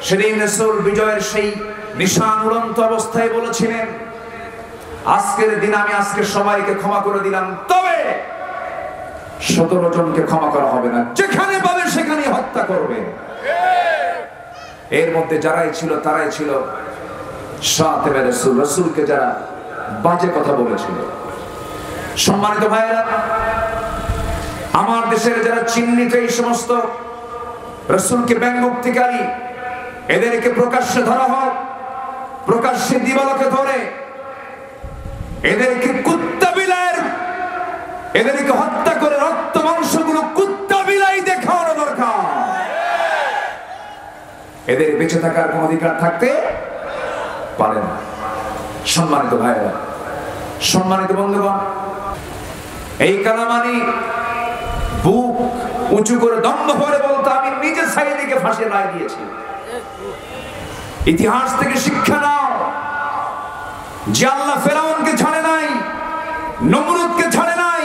সেদিন রাসূল বিজয়ের সেই নিশান উড়ন্ত অবস্থায় বলেছিলেন, আজকের দিন আমি আজকে সবাইকে ক্ষমা করে দিলাম, তবে 17 জনকে ক্ষমা করা হবে না, যেখানে পাবে সেখানে হত্যা করবে। এর মধ্যে যারাই ছিল তারাই ছিল সাথে রাসূল, রাসূলকে যারা বাজে কথা বলেছিল। সম্মানিত ভাইরা, আমার দেশের যারা চিহ্নিত এই সমস্ত রাসূলকে ব্যঙ্গোক্তিকারী, এদেরকে প্রকাশ্যে ধরা হোক, প্রকাশ্যে দিবালোকে ধরে এদেরকে কুত্তা বিলাইয়ের, এদেরকে হত্যা করে রক্ত মাংসগুলো কুত্তা বিলাই দেখানো দরকার। এদের বেঁচে থাকার কোন অধিকার থাকতে পারে না। সম্মানিত ভাইরা, সম্মানিত বন্ধুগণ, এই কালামানি বুক উঁচু করে দম্ভ ভরে বলতো, আমি নিজে সাইদিকে ফাঁসির রায় দিয়েছি। ইতিহাস থেকে শিক্ষা নাও যে আল্লাহ ফেরাউনকে ছাড়ে নাই, নমরুদকে ছাড়ে নাই,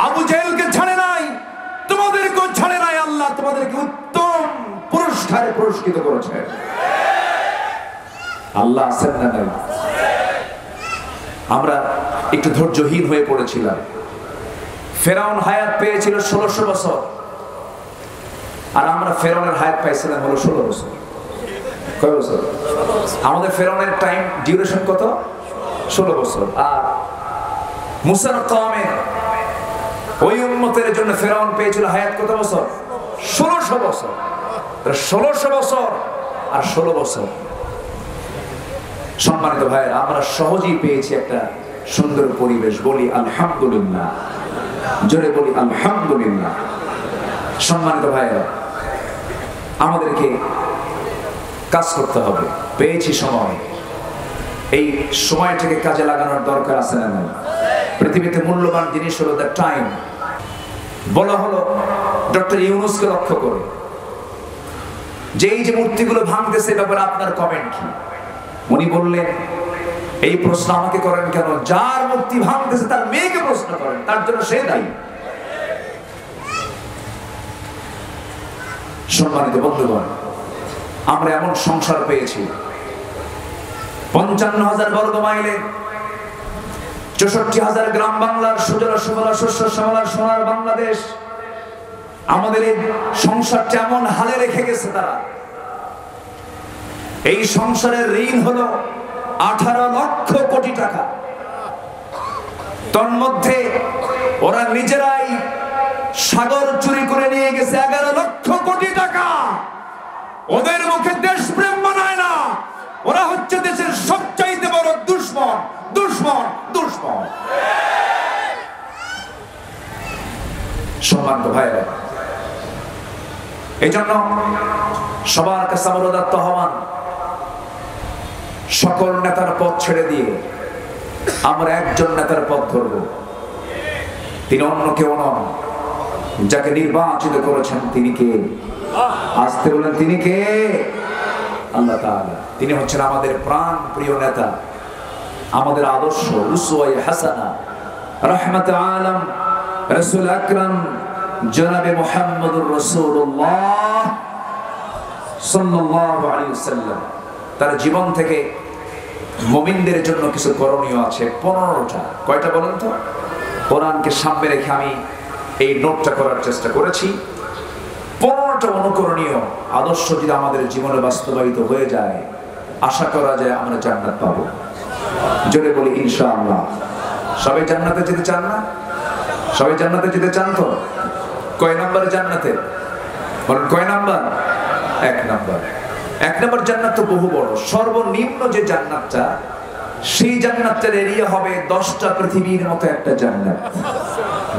আবু জেহেলকে ছাড়ে নাই, তোমাদেরকেও ছাড়ে নাই। আল্লাহ তোমাদেরকে উত্তম পুরস্কারে পুরস্কৃত করেছে। আল্লাহ আছেন না নাই? আমরা একটু ধৈর্যহীন হয়ে পড়েছিলাম। ফেরাউন হায়াত পেয়েছিল 1600 বছর, আর আমরা ফেরাউনের হায়াত পাইছিলাম হলো 16 বছর। কয় বছর? আমাদের ফেরাউনের টাইম ডিউরেশন কত? 16 বছর। আর মুসার কওমের ওই উম্মতের জন্য ফেরাউন পেয়েছিল হায়াত কত বছর? 1600 বছর। 1600 বছর আর 16 বছর। সম্মানিত ভাইরা, আমরা সহজেই পেয়েছি একটা সুন্দর পরিবেশ। বলি আলহামদুলিল্লাহ, জোরে বলি আলহামদুলিল্লাহ। সম্মানিত ভাইরা, আমাদেরকে কাজ করতে হবে। পেয়েছি সময়, এই সময়টাকে কাজে লাগানোর দরকার আছে না নাই? পৃথিবীতে মূল্যবান জিনিস হলো দ্য টাইম। বলা হলো ডক্টর ইউনূসকে লক্ষ্য করে যে এই যে মূর্তিগুলো ভাঙতেছে, ব্যাপারে আপনার কমেন্ট কি? উনি বললেন, এই প্রশ্ন আমাকে করেন কেন? যার মূর্তি ভাঙতেছে তার মেয়েকে প্রশ্ন করেন, তার জন্য সে দায়ী। সম্মানিত বন্ধুগণ, আমরা এমন সংসার পেয়েছি 55,000 বর্গ মাইলে 64,000 গ্রাম বাংলার সুজলা সুফলা শস্য শ্যামলা সোনার বাংলাদেশ। আমাদের এই সংসারটা এমন হালে রেখে গেছে তারা। এই সংসারের ঋণ হলো 18 লক্ষ কোটি টাকা। তন্মধ্যে ওরা নিজেরাই সাগর চুরি করে নিয়ে গেছে 11 লক্ষ কোটি টাকা। ওদের মুখে দেশপ্রেম মানায় না, ওরা হচ্ছে দেশের সবচাইতে বড় দুশমন, দুশমন, দুশমন। সম্মানিত ভাইরা, এই জন্য সবার কাছে আমার উদাত্ত আহ্বান, সকল নেতার পথ ছেড়ে দিয়ে আমরা একজন নেতার পথ ধরব। তিনি অন্য কেউ নন, যাকে নির্বাচিত করেছেন তিনি কে? আসতে বলেন, তিনি কে? আল্লাহ তাআলা। তিনি হচ্ছেন আমাদের প্রাণ প্রিয় নেতা, আমাদের আদর্শ, উসওয়ায়ে হাসানা, রাহমাতুল আলাম, রাসূল আকরাম জনাবে মুহাম্মদুর রাসূলুল্লাহ সাল্লাল্লাহু আলাইহি ওয়াসাল্লাম। তার জীবন থেকে মুমিনদের জন্য কিছু করণীয় আছে 15টা। কয়টা বলেন তো? কোরআনকে সামনে রেখে আমি এই নোটটা করার চেষ্টা করেছি। 15টা অনুকরণীয় আদর্শ যদি আমাদের জীবনে বাস্তবায়িত হয়ে যায়, আশা করা যায় আমরা জান্নাত পাবো। জোরে বলি ইনশাআল্লাহ। সবাই জান্নাতে যেতে চান না? সবাই জান্নাতে যেতে চান তো? কয় নাম্বারে জান্নাতে বলেন? কয় নাম্বার? 1 নাম্বার। 1 নাম্বার জান্নাত তো বহু বড়। সর্বনিম্ন যে জান্নাতটা, সেই জান্নাতের এরিয়া হবে 10টা পৃথিবীর মতো একটা জান্নাত।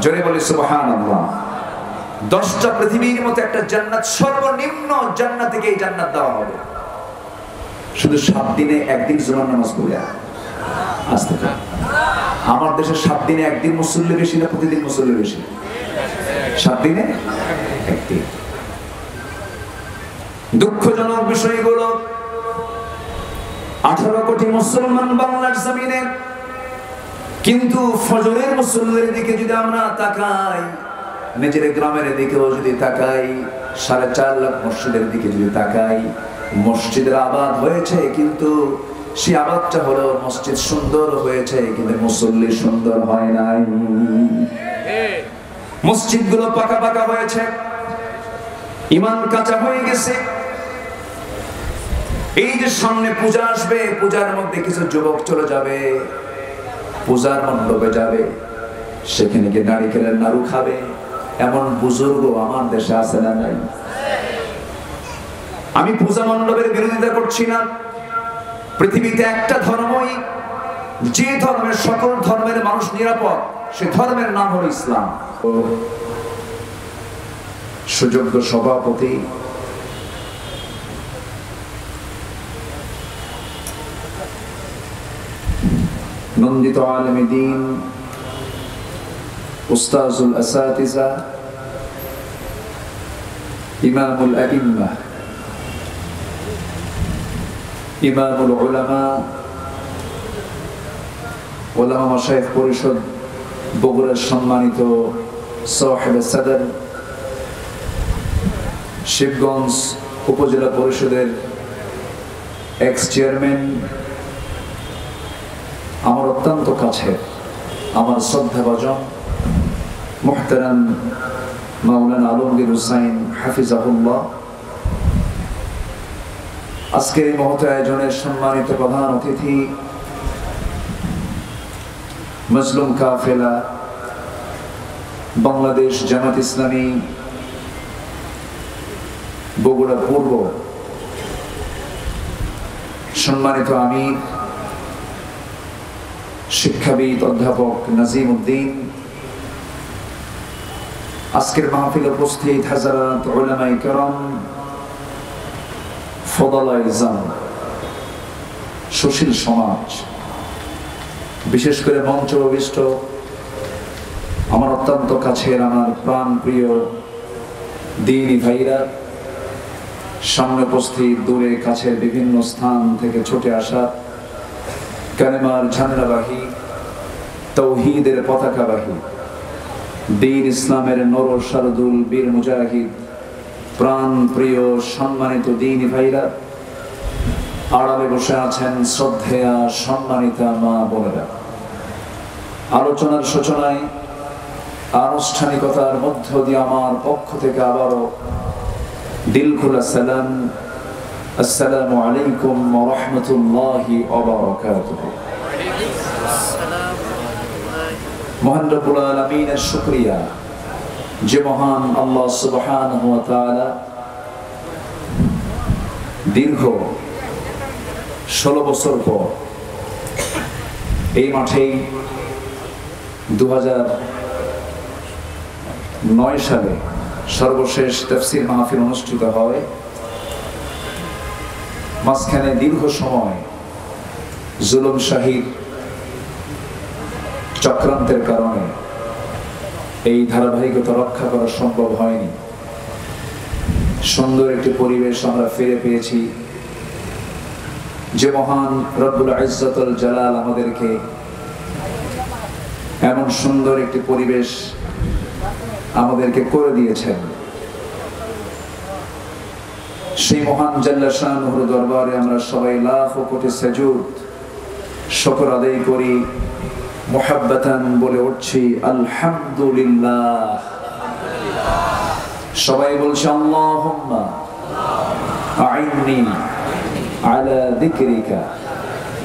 জোরে বলি সুবহানাল্লাহ। 10টা পৃথিবীর মতো একটা জান্নাত, সর্বনিম্ন জান্নাত থেকে এই জান্নাত দেওয়া হবে। শুধু 7 দিনে 1 দিন জুমার নামাজ পড়ে আসতে পারে। আমার দেশে 7 দিনে 1 দিন মুসল্লি বেশি না প্রতিদিন মুসল্লি বেশি? 7 দিনে 1 দিন। দুঃখজনক বিষয়গুলো, 18 কোটি মুসলমান বাংলার জমিনে, কিন্তু ফজরের মুসল্লির দিকে যদি আমরা তাকাই, নিজের গ্রামের দিকেও যদি তাকাই, 4.5 লাখ মসজিদের দিকে যদি তাকাই, মসজিদের আবাদ হয়েছে, কিন্তু সেই আবাদটা হলো মসজিদ সুন্দর হয়েছে কিন্তু মুসল্লি সুন্দর হয় নাই। মসজিদগুলো পাকা পাকা হয়েছে, ঈমান কাঁচা হয়ে গেছে। এই যে সামনে পূজা আসবে, পূজার মধ্যে কিছু যুবক চলে যাবে, পূজার মণ্ডপে যাবে, সেখানে গিয়ে নারিকেলের নাড়ু খাবে। এমন বুজুর্গ আমার দেশে আছে না নাই? আমি পূজা মণ্ডপের বিরোধিতা করছি না। পৃথিবীতে একটা ধর্মই, যে ধর্মের সকল ধর্মের মানুষ নিরাপদ, সে ধর্মের নাম হলো ইসলাম। সুযোগ্য সভাপতি নন্দিত আলেমে দ্বীন উস্তাজুল আসাতিজা ইমামুল আইম্মা ইমামুল উলামা উলামা মাশায়েখ পরিষদ বগুড়ার সম্মানিত সাহেব সাদর, শিবগঞ্জ উপজেলা পরিষদের এক্স চেয়ারম্যান, আমার অত্যন্ত কাছের, আমার শ্রদ্ধাভাজন মুহতারাম মাওলানা আলমগীর হুসাইন হাফিজাহুল্লাহ, আজকের এই মহৎ আয়োজনের সম্মানিত প্রধান অতিথি মজলুম কাফেলা বাংলাদেশ জামাত ইসলামী বগুড়া পূর্ব সম্মানিত আমির শিক্ষাবিদ অধ্যাপক নাজিম উদ্দিন, আজকের মাহফিলে উপস্থিত হাজারাত উলামায়ে কেরাম, ফদালায়ে ইজাম, সুশীল সমাজ, বিশেষ করে মঞ্চ অভিষ্ট আমার অত্যন্ত কাছের, আমার প্রাণ প্রিয় দ্বীনি ভাইরা, সামনে উপস্থিত, দূরে কাছের বিভিন্ন স্থান থেকে ছুটে আসা কালেমার ঝান্ডাবাহী, তৌহিদের পতাকাবাহী, দ্বীন ইসলামের নর শারদুল বীর মুজাহিদ, প্রাণ প্রিয় সম্মানিত দ্বীনি ভাইরা, আড়ালে বসে আছেন শ্রদ্ধেয়া সম্মানিতা মা বোনেরা। আলোচনার সূচনায় আনুষ্ঠানিকতার মধ্য দিয়ে আমার পক্ষ থেকে আবারও দিল খোলা সালাম, আসসালামু আলাইকুম ওয়া রাহমাতুল্লাহি ওয়া বারাকাতুহু। মহান রব্বুল আলামিনের শুকরিয়া, যে মহান আল্লাহ সুবহানাহু ওয়া তাআলা দীর্ঘ 16 বছর পর এই মাঠেই 2009 সালে সর্বশেষ তাফসীর মাহফিল অনুষ্ঠিত হয়। মাঝখানে দীর্ঘ সময় জুলুম শাহীর চক্রান্তের কারণে এই ধারাবাহিকতা রক্ষা করা সম্ভব হয়নি। সুন্দর একটি পরিবেশ আমরা ফিরে পেয়েছি, যে মহান রব্বুল ইজ্জতুল জালাল আমাদেরকে এমন সুন্দর একটি পরিবেশ আমাদেরকে করে দিয়েছেন। সেই মহান জাল্লা শানুর দরবারে আমরা সবাই লাখ কোটি সাজুদ শুকর আদায় করি, মুহাব্বাতান বলে উঠছি আলহামদুলিল্লাহ। সবাই বলছি আল্লাহুম্মা আইন্নি আলা যিকরিকা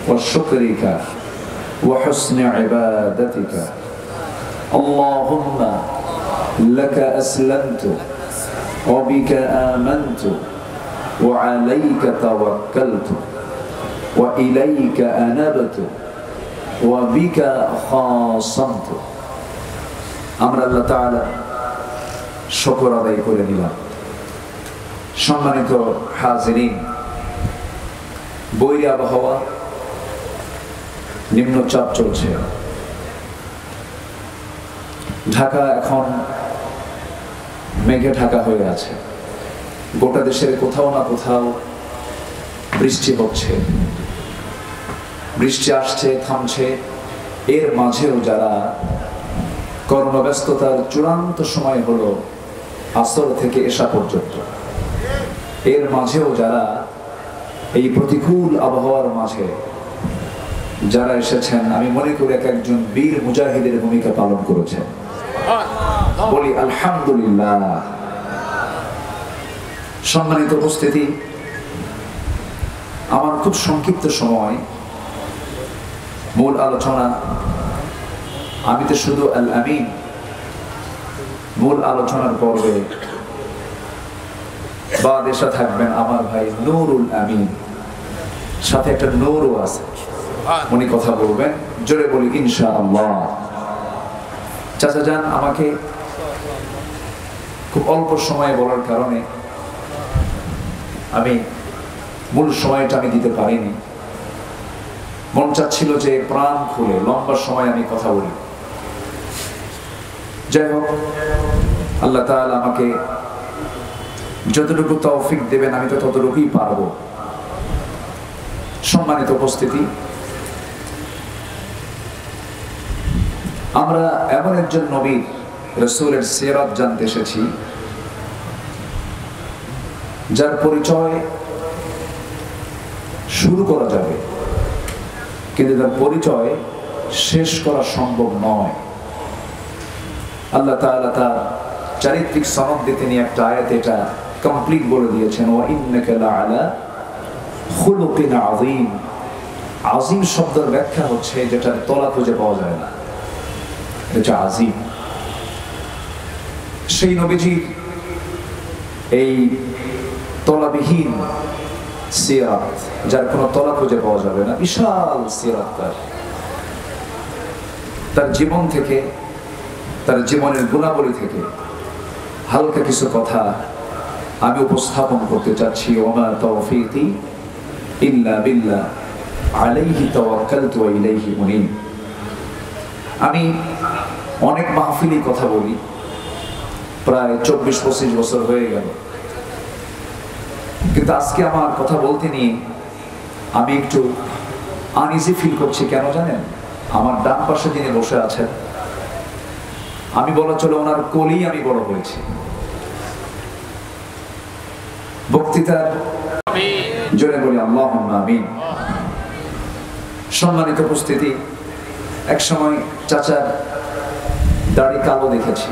ওয়া শুকরিকা ওয়া হুসনি ইবাদাতিকা। আল্লাহুম্মা লাকা আসলামতু ওয়া বিকা আমানতু ওয়া আলাইকা তাওয়াক্কালতু ওয়া ইলাইকা আনাবতু ওয়া বিকা খাসামতু। আমরা আল্লাহ তাআলা শুকর আদায় করে নিলাম। সম্মানিত হাজিরিন, বৈরী আবহাওয়া, নিম্নচাপ চলছে। ঢাকা এখন মেঘে ঢাকা হয়ে আছে। গোটা দেশের কোথাও না কোথাও বৃষ্টি হচ্ছে, বৃষ্টি আসছে, থামছে। এর মাঝেও যারা কর্মব্যস্ততার চূড়ান্ত সময় হলো আসর থেকে এশা পর্যন্ত, এর মাঝেও যারা এই প্রতিকূল আবহাওয়ার মাঝে যারা এসেছেন, আমি মনে করি একজন বীর মুজাহিদের ভূমিকা পালন করেছেন। বলি আলহামদুলিল্লাহ। সম্মানিত উপস্থিতি, আমার খুব সংক্ষিপ্ত সময়, মূল আলোচনা আমি তো শুধু আল আমিন। মূল আলোচনার পর্বে বাদেশা থাকবেন আমার ভাই নুরুল আমিন, সাথে একটা নূরও আছে, উনি কথা বলবেন। জোরে বলি ইনশাআল্লাহ। চাচা যান আমাকে খুব অল্প সময়ে বলার কারণে আমি মূল সময়টা আমি দিতে পারিনি। মন চাচ্ছিল যে প্রাণ খুলে লম্বা সময় আমি কথা বলি। যাই হোক, আল্লাহ তাআলা আমাকে যতটুকু তৌফিক দেবেন আমি তো ততটুকুই পারবো। সম্মানিত উপস্থিতি, আমরা এমন একজন নবীর রাসূলের সিরাত জানতে এসেছি যার পরিচয় শুরু করা যাবে, কিন্তু তার পরিচয় শেষ করা সম্ভব নয়। আল্লাহ তাআলা তার চারিত্রিক সনদ দিতে নিয়ে একটা আয়াত এটা কমপ্লিট বলে দিয়েছেন, ওয়া ইন্নাকা লাআলা খুলুকিন আযীম। আযীম শব্দের ব্যাখ্যা হচ্ছে যেটার তলা খুঁজে পাওয়া যায় না, এটা আযীম। সেই নবীজির এই তলাবিহীন সিরাত, যার কোনো তলা খুঁজে পাওয়া যাবে না, বিশাল সিরাত, তার জীবন থেকে, তার জীবনের গুণাবলী থেকে হালকা কিছু কথা আমি উপস্থাপন করতে চাচ্ছি। ওমা তাওফীকি ইল্লা বিল্লাহ আলাইহি তাওয়াক্কালতু ওয়া ইলাইহি মুনীব। আমি অনেক মাহফিলে কথা বলি, প্রায় 24-25 বছর হয়ে গেল, কিন্তু আজকে আমার কথা বলতে নিয়ে আমি একটু আনইজি ফিল করছি। কেন জানেন? আমার ডান পাশে যিনি বসে আছেন, আমি বলা চলে ওনার কোলেই আমি বড় হয়েছি। বক্তৃতার জোরে বলি আল্লাহুম্মা আমিন। সম্মানিত উপস্থিতি, এক সময় চাচার দাড়ি কালো দেখেছি,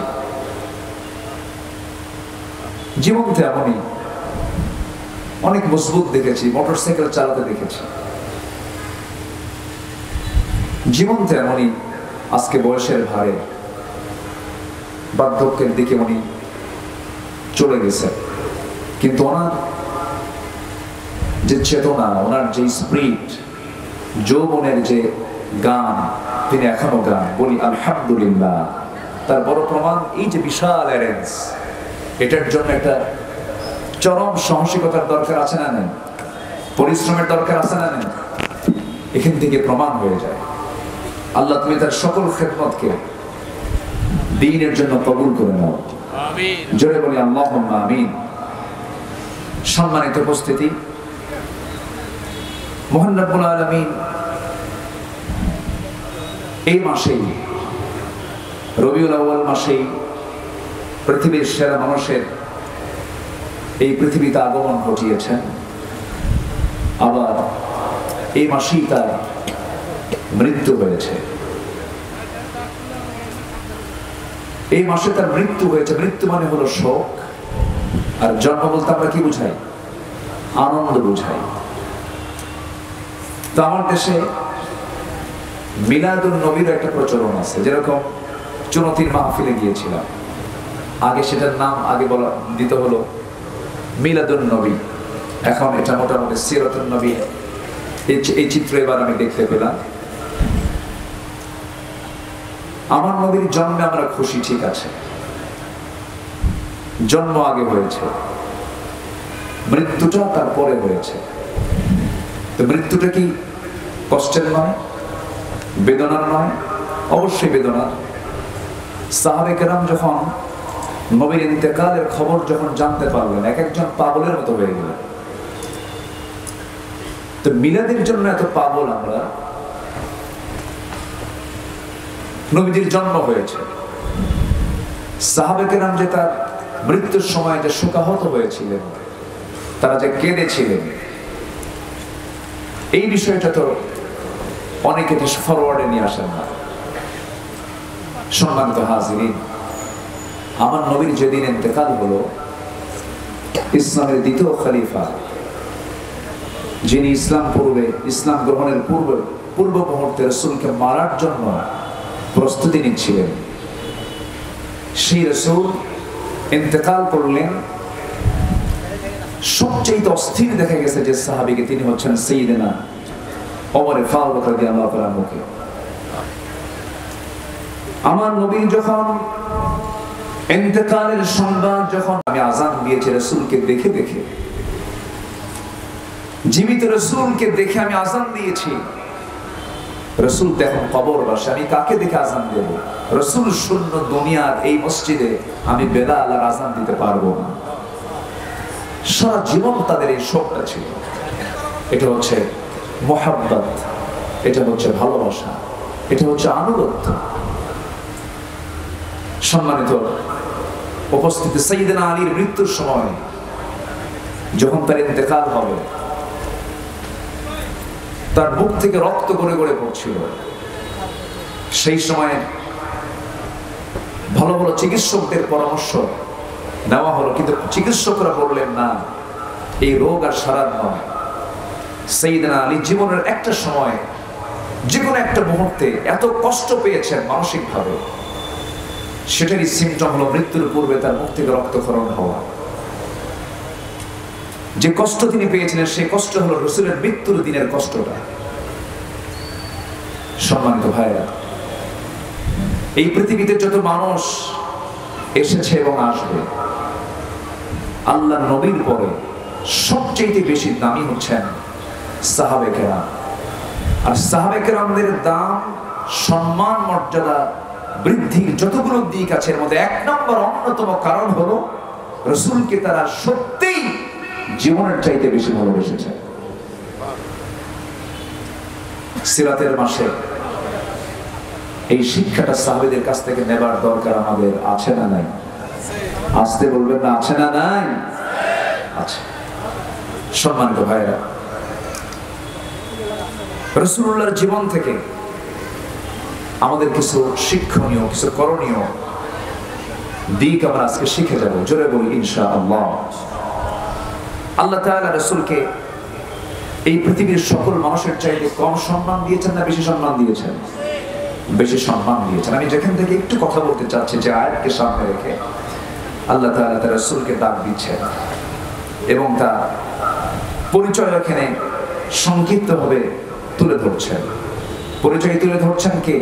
জীবনতে এমনই অনেক মজবুত দেখেছি, মোটরসাইকেল চালাতে দেখেছি, জীবনতে এমনই আজকে বয়সের ভারে বার্ধক্যের দিকে উনি চলে গেছে। কিন্তু ওনার যে চেতনা, ওনার যে স্পিরিট, যৌবনের যে গান, তিনি এখনো গান। বলি আলহামদুলিল্লাহ। তার বড় প্রমাণ এই যে বিশাল অ্যারেঞ্জ, এটার জন্য একটা চরম সাহসিকতার দরকার আছে না নেই? পরিশ্রমের দরকার আছে না নেই? এখান থেকে প্রমাণ হয়ে যায়। আল্লাহ তুমি তার সকল খেদমতকে দ্বীনের জন্য কবুল করে নাও, আমিন। জোরে বলি আল্লাহুম্মা আমিন। সম্মানিত উপস্থিতি, মহান রব্বুল আলামিন এই মাসেই, রবিউল আউয়াল মাসেই পৃথিবীর সেরা মানুষের এই পৃথিবীতে আগমন ঘটিয়েছেন। আবার এই মাসেই তার মৃত্যু হয়েছে। এই মাসে তার মৃত্যু হয়েছে। মৃত্যু মানে হলো শোক, আর জন্ম বলতে আমরা কি বুঝাই? আনন্দ বুঝাই। তো আমার দেশে মিলাদুন নবীর একটা প্রচলন আছে। যেরকম চুনতির মাহফিলে গিয়েছিলাম, আগে সেটার নাম বলা দিতে হলো মিলাদুন নবী, এখন এটা মোটামুটি সিরাতুন নবী। এই চিত্র এবার আমি দেখতে পেলাম। আমার নবীর জন্মে আমরা খুশি, ঠিক আছে, জন্ম আগে হয়েছে, মৃত্যুটা তারপরে হয়েছে। তো মৃত্যুটা কি কষ্টের নয়, বেদনার নয়? অবশ্যই বেদনার। সাহাবে কেরাম যখন নবীর ইন্তেকালের খবর যখন জানতে পারলেন, এক একজন পাগলের মতো হয়ে গেলেন। তো মিলাদের জন্য এত পাগল আমরা। নবীজির জন্ম হয়েছে, সাহাবে কেরাম যে তার মৃত্যুর সময় যে শোকাহত হয়েছিলেন, তারা যে কেঁদেছিলেন, এই বিষয়টা তো অনেকে ফরওয়ার্ডে নিয়ে আসেন না। সম্মানিত হাজিরিন, আমার নবীর যেদিন ইন্তেকাল হলো, ইসলামের দ্বিতীয় খলিফা, যিনি ইসলাম গ্রহণের পূর্ব মুহূর্তে রাসূলকে মারার জন্য প্রস্তুতি নিচ্ছিলেন, সেই রাসূল ইন্তেকাল করলেন। সবচেয়ে অস্থির দেখা গেছে যে সাহাবীকে, তিনি হচ্ছেন সাইয়েদনা ওমর ফারুক রাদিয়াল্লাহু তাআলা আনহু। আমার নবী যখন ইন্তেকালের সংবাদ যখন আমি আযান দিয়েছি রাসূলকে দেখে দেখে, জীবিত রাসূলকে দেখে আমি আযান দিয়েছি। রাসূল দেখুন কবরবাসী, আমি কাকে দেখে আযান দেব? রাসূল শূন্য দুনিয়ার এই মসজিদে আমি বেলাল আর আযান দিতে পারবো না। সারা জীবন তাদের এই শোকটা ছিল। এটা হচ্ছে মুহাব্বত, এটা হচ্ছে ভালোবাসা, এটা হচ্ছে আনুগত্য। সম্মানিত উপস্থিতি, সাইয়েদনা আলীর মৃত্যুর সময় যখন তার ইন্তেকাল হবে, তার মুখ থেকে রক্ত গড়ে গড়ে পড়ছিল। সেই সময় ভালো ভালো চিকিৎসকদের পরামর্শ নেওয়া হলো, কিন্তু চিকিৎসকরা বললেন না, এই রোগ আর সারার নয়। সাইয়েদনা আলী জীবনের একটা সময়, যে কোনো একটা মুহূর্তে এত কষ্ট পেয়েছেন মানসিকভাবে, সেটারই সিমটম হলো মৃত্যুর পূর্বে তার মুখ থেকে রক্তক্ষরণ হওয়া। যে কষ্ট তিনি পেয়েছিলেন, সেই কষ্ট হলো রাসূলের মৃত্যুর দিনের কষ্টটা। সম্মানিত ভাইরা, এই পৃথিবীতে যত মানুষ এসেছে এবং আসবে, আল্লাহর নবীর পরে সবচেয়ে বেশি দামি হচ্ছেন সাহাবে কেরাম। আর সাহাবে কেরামদের দাম, সম্মান, মর্যাদা বৃদ্ধির যতগুলো দিক আছে, এর মধ্যে এক নম্বর অন্যতম কারণ হলো রাসূলকে তারা সত্যিই জীবনের চাইতে বেশি ভালোবেসেছে। সিরাতের মাসে এই শিক্ষাটা সাহাবীদের কাছ থেকে নেবার দরকার আমাদের আছে না নাই? আসতে বলবেন না, আছে না নাই? আছে। সম্মানিত ভাইরা, রাসূলুল্লাহর জীবন থেকে আমাদের কিছু শিক্ষণীয়, কিছু করণীয় দিক আমরা আজকে শিখে যাব। জোরে বলি ইনশাআল্লাহ। আল্লাহ তাআলা রাসূলকে এই পৃথিবীর সকল মানুষের চাইতে কম সম্মান দিয়েছেন না বেশি সম্মান দিয়েছেন? বেশি সম্মান দিয়েছেন। আমি যেখান থেকে একটু কথা বলতে চাচ্ছি, যে আয়াতকে সামনে রেখে আল্লাহ তাআলা তার রাসূলকে ডাক দিচ্ছেন এবং তার পরিচয় এখানে সংক্ষিপ্তভাবে তুলে ধরছেন। পরিচয় তুলে ধরছেন কে?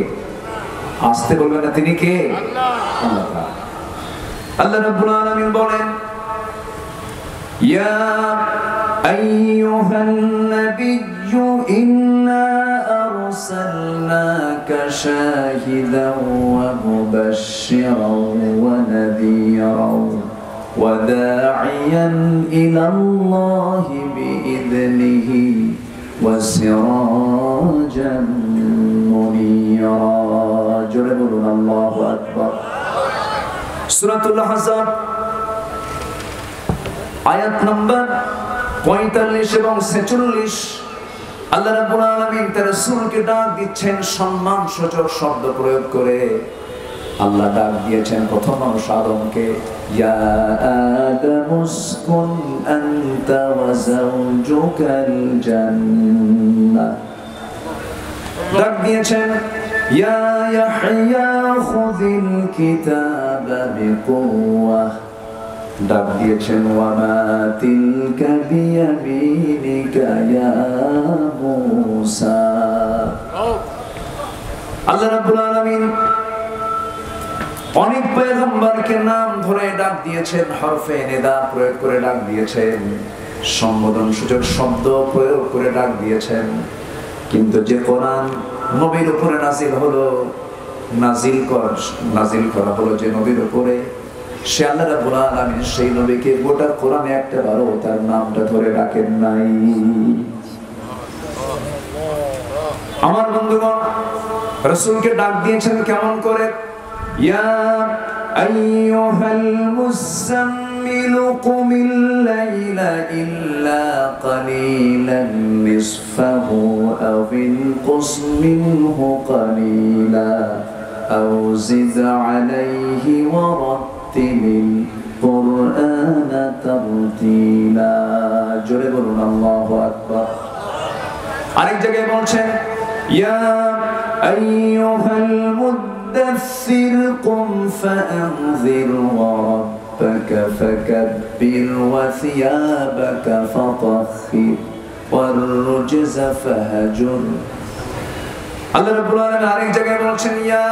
আসতে বলবেন না, তিনি কে? আল্লাহ তাআলা। আল্লাহ রাব্বুল আলামিন বলেন, ইয়া আইয়ুহান নাবিয়্যু ইন্না আরসালনাকা শাহিদান ওয়া মুবাশশিরান ওয়া নাযীরান ওয়া দা'iয়ান ইলাল্লাহি বিইذনিহি ওয়া সিরাজান মুনীরা। জোরে বলুন আল্লাহু আকবার। সূরাতুল আহজাব আয়াত নাম্বার 45 এবং 46। আল্লাহ রাব্বুল আলামিন তার রাসূলকে ডাক দিচ্ছেন সম্মানসূচক শব্দ প্রয়োগ করে। আল্লাহ ডাক দিয়েছেন প্রথম মানুষ আদমকে, ইয়া আদামুসকুন আনতা ওয়া যাওজুকাল জান্নাহ। ডাক দিয়েছেন ইয়া ইয়াহইয়া খুযিল কিতাবা বিকুওয়াহ। ডাক দিয়েছেন ওয়া মা তিলকা বিয়ামিনিকা ইয়া মূসা। আল্লাহ রাব্বুল আলামিন অনেক পয়গম্বরকে নাম ধরে ডাক দিয়েছেন, হরফে নিদা প্রয়োগ করে ডাক দিয়েছেন, সম্বোধন সূচক শব্দ প্রয়োগ করে ডাক দিয়েছেন। কিন্তু যে কোরআন নবীর উপরে নাজিল করা হলো যে নবীর উপরে, সে আল্লাহ রাব্বুল আলামিন সেই নবীকে গোটা কোরআনে একটা বারও তার নামটা ধরে রাখেন নাই। আমার বন্ধুগণ, রাসূলকে ডাক দিয়েছেন কেমন করে? ইয়া আইয়ুহাল মুসাম্মিলু قم الليل إلا قليلا نصفه أو انقص منه قليلا أو زد عليه ورتل القرآن ترتيلا জোরে বলুন আল্লাহু আকবার আরেক জায়গায় বলছেন ইয়া আইয়ুহাল মুদ্দাসসির কুম ফাআনযির وربك فكبر وثيابك فطهر والرجز فهجر الله رب العالمين আরেক জায়গায় বলছেন ইয়া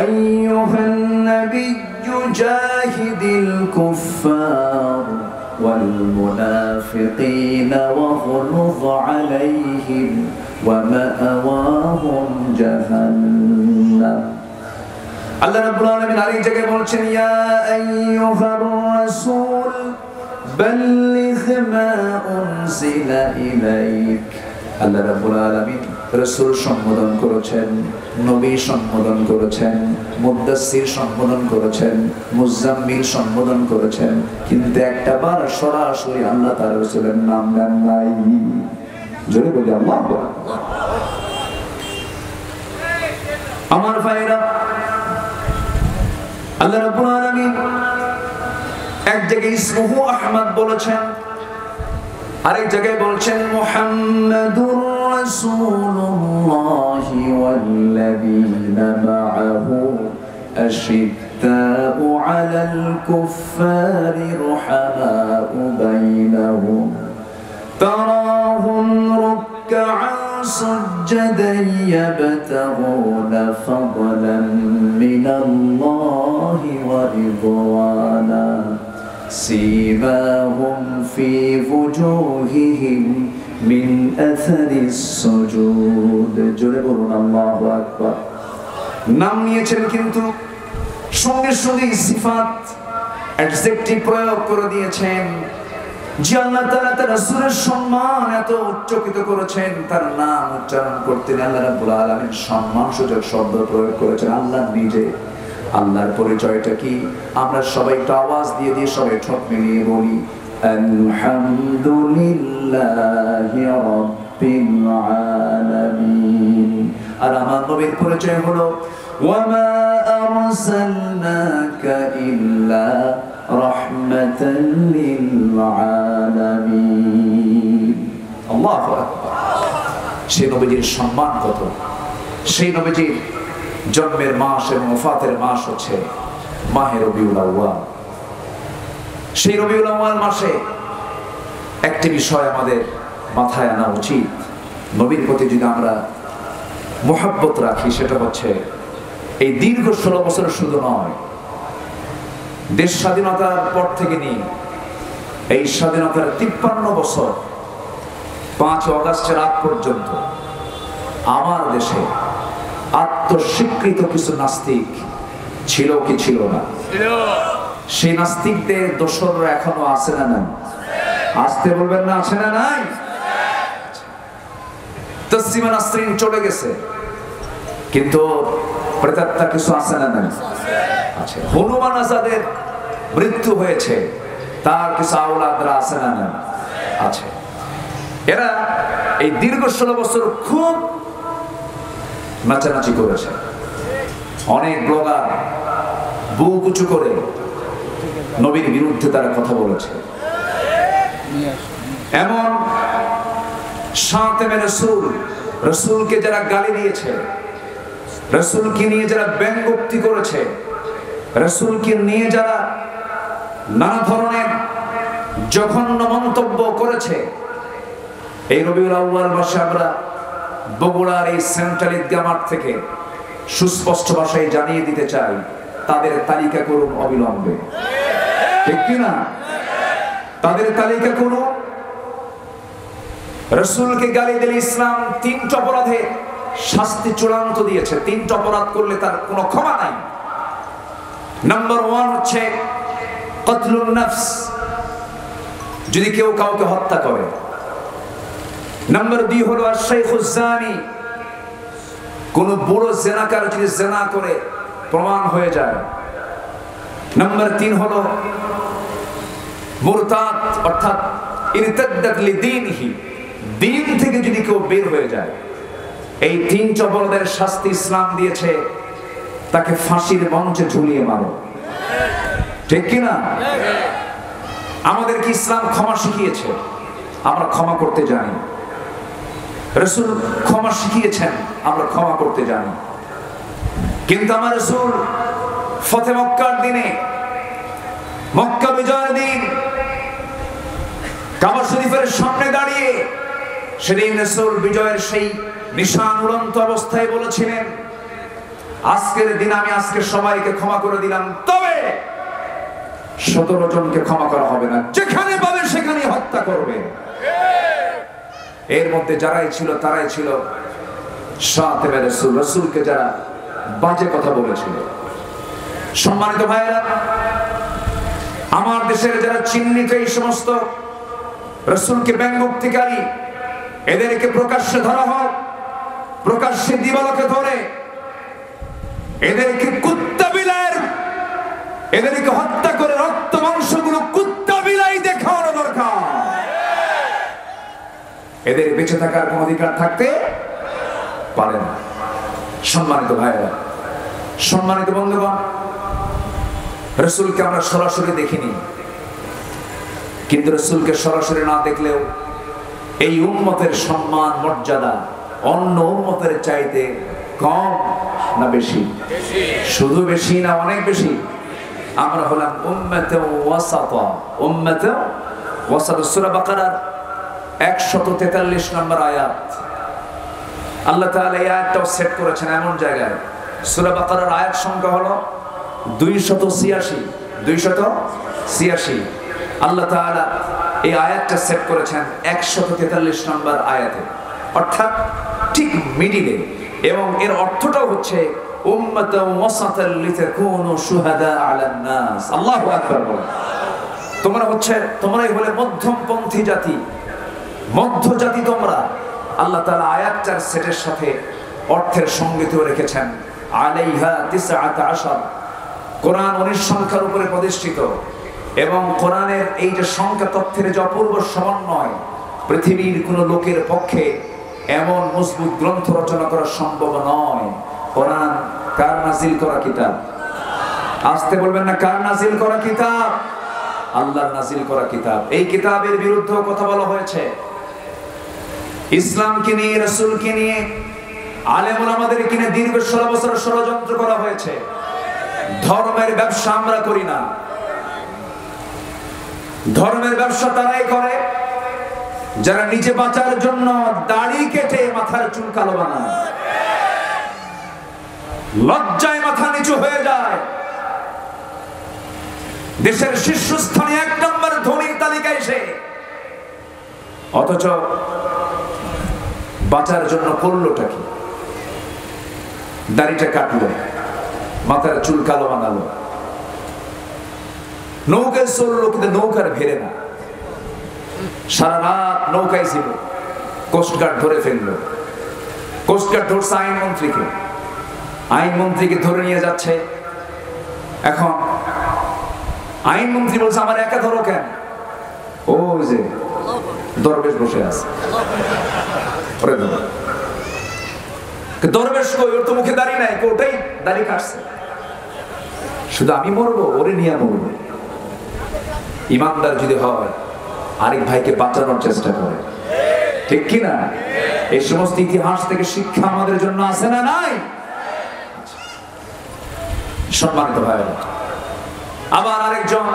আইয়ুহান নাবিয়্যু জাহিদিল কুফফার والمنافقين واغلظ عليهم ومأواهم جهنم الله رب العالمين আরেক জায়গায় বলছেন ইয়া আইয়ুহার রাসূল বাল্লিগ মা উনজিলা ইলাইক আল্লাহ রাব্বুল আলামিন রাসূল সম্বোধন করেছেন নবী সম্বোধন করেছেন মুদ্দাসসির সম্বোধন করেছেন মুজাম্মিল সম্বোধন করেছেন কিন্তু একটা বার সরাসরি আল্লাহ তার রাসূলের নাম নেন নাই জোরে বলি আল্লাহু আকবার আমার ভাইরা আল্লাহ রাব্বুল আলামিন এক জায়গায় ইসমুহু আহমদ বলেছেন আরেক জায়গায় বলছেন মুহাম্মাদুর রাসূলুল্লাহি ওয়াল্লাযীনা মাআহু আশিদ্দাউ আলাল কুফফারি রুহামাউ বাইনাহুম তারাহুম রুকআন সুজদান ইয়াবতাগুনা ফাদলান মিনাল্লাহি ওয়া রিদওয়ানা سيماهم في وجوههم من أثر السجود জোরে বলুন আল্লাহু আকবার নাম নিয়েছেন কিন্তু সঙ্গে সঙ্গে সিফাত অ্যাডজেক্টিভ প্রয়োগ করে দিয়েছেন যে আল্লাহ তাআলা তার রাসূলের সম্মান এত উচ্চকিত করেছেন তার নাম উচ্চারণ করতে আল্লাহ রাব্বুল আলামিন সম্মানসূচক শব্দ প্রয়োগ করেছেন আল্লাহ নিজে আল্লাহর পরিচয়টা কি আমরা সবাই একটু আওয়াজ দিয়ে দিয়ে সবাই ঠোঁট মিলিয়ে বলি আলহামদুলিল্লাহি রাব্বিল আলামিন আর আমার নবীর পরিচয় হলো ওয়ামা আরসালনাকা ইল্লা রাহমাতাল লিল আলামিন আল্লাহু আকবার সেই নবীর সম্মান কত সেই নবীর জন্মের মাস এবং ওফাতের মাস হচ্ছে মাহে রবিউল আউয়াল সেই রবিউল আউয়াল মাসে একটি বিষয় আমাদের মাথায় আনা উচিত নবীর প্রতি যদি আমরা মহব্বত রাখি সেটা হচ্ছে এই দীর্ঘ 16 বছর শুধু নয় দেশ স্বাধীনতার পর থেকে নিয়ে এই স্বাধীনতার 53 বছর 5 অগাস্টের আগ পর্যন্ত আমার দেশে আত্মস্বীকৃত কিছু নাস্তিক ছিল কি ছিল না সেই নাস্তিকদের দোসররা এখনো আছে না নাই আসতে বলবেন না আছে না নাই তসলিমা নাসরিন চলে গেছে কিন্তু প্রেতাত্মা কিছু আছে না নাই আছে হনুমান আজাদের মৃত্যু হয়েছে তার কিছু আওলাদরা আছে না নাই আছে এরা এই দীর্ঘ 16 বছর খুব নাচানাচি করেছে অনেক ব্লগার বুক উঁচু করে নবীর বিরুদ্ধে তারা কথা বলেছে এমন শাতেমে রাসূল রাসূলকে যারা গালি দিয়েছে রাসূলকে নিয়ে যারা ব্যঙ্গোক্তি করেছে রাসূলকে নিয়ে যারা নানা ধরনের জঘন্য মন্তব্য করেছে এই রবিউল আউয়াল মাসে আমরা বগুড়ার এই সেন্ট্রাল ঈদগাহ মাঠ থেকে সুস্পষ্ট ভাষায় জানিয়ে দিতে চাই তাদের তালিকা করুন অবিলম্বে ঠিক কি না তাদের তালিকা করুন রাসূলকে গালি দিলে ইসলাম 3টা অপরাধে শাস্তি চূড়ান্ত দিয়েছে 3টা অপরাধ করলে তার কোনো ক্ষমা নাই নাম্বার 1 হচ্ছে কতলুন নফস যদি কেউ কাউকে হত্যা করে নাম্বার 2 হলো আশ-শাইখুজ জানি কোন বুড়ো জিনাকার যদি জিনা করে প্রমাণ হয়ে যায় নাম্বার 3 হলো মুরতাদ অর্থাৎ ইরতাদ্দাত লিদীনিহি, দ্বীন থেকে যদি কেউ বের হয়ে যায়, এই তিন অপরাধের শাস্তি ইসলাম দিয়েছে, তাকে ফাঁসির মঞ্চে ঝুলিয়ে মারো। ঠিক কিনা? আমাদেরকে ইসলাম ক্ষমা শিখিয়েছে, আমরা ক্ষমা করতে জানি। রাসূল ক্ষমা শিখিয়েছেন, আমরা ক্ষমা করতে জানি। কিন্তু আমার রাসূল ফতে মক্কার দিনে, মক্কা বিজয়ের দিন, কাবা শরীফের সামনে দাঁড়িয়ে সেদিন রাসূল বিজয়ের সেই নিশান উড়ন্ত অবস্থায় বলেছিলেন, আজকের দিন আমি আজকে সবাইকে ক্ষমা করে দিলাম, তবে 17 জনকে ক্ষমা করা হবে না, যেখানে পাবে সেখানে হত্যা করবে। এর মধ্যে যারাই ছিল তারাই ছিল সাথে রাসূল, রাসূলকে যারা বাজে কথা বলেছিল। সম্মানিত ভাইরা, আমার দেশের যারা চিহ্নিত এই সমস্ত রাসূলকে ব্যঙ্গোক্তিকারী, এদেরকে প্রকাশ্যে ধরা হোক, প্রকাশ্যে দিবালোকে ধরে এদেরকে কুত্তা বিলাইয়ের, এদেরকে হত্যা করে রক্ত মাংসগুলো কুত্তা বিলাই দেখানো দরকার। এদের বেঁচে থাকার কোন অধিকার থাকতে পারে না। সম্মানিত ভাইরা, সম্মানিত বন্ধুগণ, রাসূলকে আমরা সরাসরি দেখিনি, কিন্তু রাসূলকে সরাসরি না দেখলেও এই উম্মতের সম্মান মর্যাদা অন্য উম্মতের চাইতে কম না বেশি? শুধু বেশি না, অনেক বেশি। আমরা হলাম উম্মতে ওয়াসাতা, উম্মতে ওয়াসাত। সূরা বাকারার 143 নম্বর আয়াত, আল্লাহ তাআলা এই আয়াতটাও সেট করেছেন এমন জায়গায়। সূরা বাকারার আয়াত সংখ্যা হলো 286। 286 আল্লাহ তাআলা এই আয়াতটা সেট করেছেন 143 নম্বর আয়াতে, অর্থাৎ ঠিক মিডিলে। এবং এর অর্থটাও হচ্ছে উম্মাতাও ওয়াসাতাল লিতাকুনু শুহাদা আলান নাস। আল্লাহু আকবার বলেন। তোমরাই হলে মধ্যমপন্থী জাতি, মধ্য জাতি তোমরা। আল্লাহ তাআলা আয়াতটার সেটের সাথে অর্থের সঙ্গতিও রেখেছেন। আলাইহা 19, কোরআন 19 সংখ্যার উপরে প্রতিষ্ঠিত। এবং কোরআনের এই যে সংখ্যা তথ্যের যে অপূর্ব সমন্বয়, পৃথিবীর কোন লোকের পক্ষে এমন মজবুত গ্রন্থ রচনা করা সম্ভব নয়। কোরআন কার নাজিল করা কিতাব? আসতে বলবেন না, কার নাজিল করা কিতাব? আল্লাহর নাজিল করা কিতাব। এই কিতাবের বিরুদ্ধে কথা বলা হয়েছে, ইসলামকে নিয়ে, রাসূলকে নিয়ে, আলেম ওলামাদেরকে নিয়ে দীর্ঘ 16 বছর ষড়যন্ত্র করা হয়েছে। ধর্মের ব্যবসা আমরা করি না, ধর্মের ব্যবসা তারাই করে যারা নিজে বাঁচার জন্য দাড়ি কেটে মাথার চুল কালো বানায়, লজ্জায় মাথা নিচু হয়ে যায়, দেশের শীর্ষস্থানে 1 নম্বর ধনীর তালিকায় সে, অথচ বাঁচার জন্য করলোটা কি? দাড়িটা কাটলো, মাথার চুল কালো বানালো, নৌকায় চললো, কিন্তু নৌকার ভেড়ে না, সারা রাত নৌকায় ছিল, কোস্টগার্ড ধরে ফেললো। কোস্টগার্ড ধরছে আইনমন্ত্রীকে, আইনমন্ত্রীকে ধরে নিয়ে যাচ্ছে। এখন আইনমন্ত্রী বলছে, আমার একা ধরো কেন? ও যে দরবেশ বসে আছে, দরবেশ কই? ওর তো মুখে দাড়ি নাই, ওটাই দাড়ি কাটছে। শুধু আমি মরবো, ওরে নিয়ে মরবো। ইমানদার যদি হয় আরেক ভাইকে বাঁচানোর চেষ্টা করে, ঠিক কি না? এই সমস্ত ইতিহাস থেকে শিক্ষা আমাদের জন্য আছে না নাই? সম্মানিত ভাইরা, আবার আরেকজন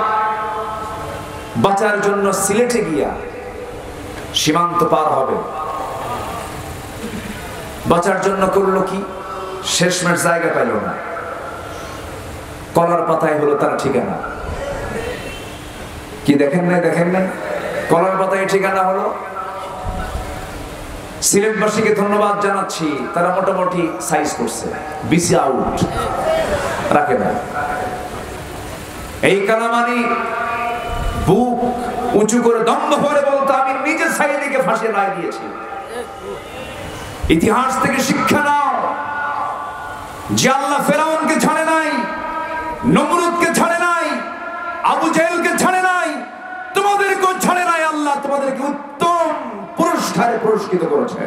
বাঁচার জন্য সিলেটে গিয়া সীমান্ত পার হবে, বাঁচার জন্য করলো কি? শেষমেশ জায়গা পাইল না, কলার পাতায় হলো তার ঠিকানা। কি দেখেন নাই? দেখেন নাই? কলার পাতায় ঠিকানা হলো। সিলেটবাসীকে ধন্যবাদ জানাচ্ছি, তারা মোটামুটি সাইজ করছে, বিসি আউট রাখে না। এই কালামানি বুক উঁচু করে দম্ভ করে বলতো, আমি নিজে সাইদিকে ফাঁসির রায় দিয়েছি। ইতিহাস থেকে শিক্ষা নাও, যে আল্লাহ ফেরাউনকে ছাড়ে নাই, নমরুদকে ছাড়ে নাই, আবু জেহেলকে ছাড়ে নাই, প্রতিষ্ঠায় পুরস্কৃত করেছেন।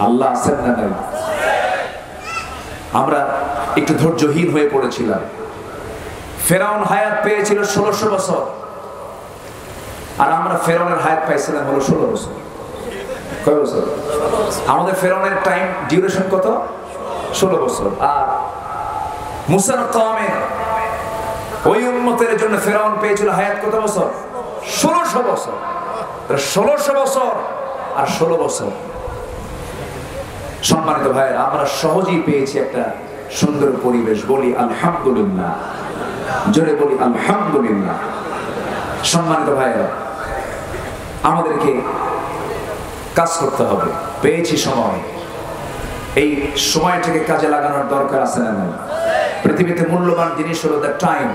আল্লাহ আছেন না নাই? আমরা একটু ধৈর্যহীন হয়ে পড়েছিলাম। ফেরাউন হায়াত পেয়েছিল 1600 বছর, আর আমরা ফেরাউনের হায়াত পাইছিলাম হলো 16 বছর। কয় বছর? আমাদের ফেরাউনের টাইম ডিউরেশন কত? 16 বছর। আর মুসার কওমের ওই উম্মতের জন্য ফেরাউন পেয়েছিল হায়াত কত বছর? 1600 বছর। 1600 বছর আর 16 বছর। সম্মানিত ভাইয়েরা, আমরা সহজেই পেয়েছি একটা সুন্দর পরিবেশ। বলি আলহামদুলিল্লাহ, জোরে বলি আলহামদুলিল্লাহ। সম্মানিত ভাইয়েরা, আমাদেরকে কাজ করতে হবে। পেয়েছি সময়, এই সময়টাকে কাজে লাগানোর দরকার আছে না নাই? পৃথিবীতে মূল্যবান জিনিস হলো দ্য টাইম,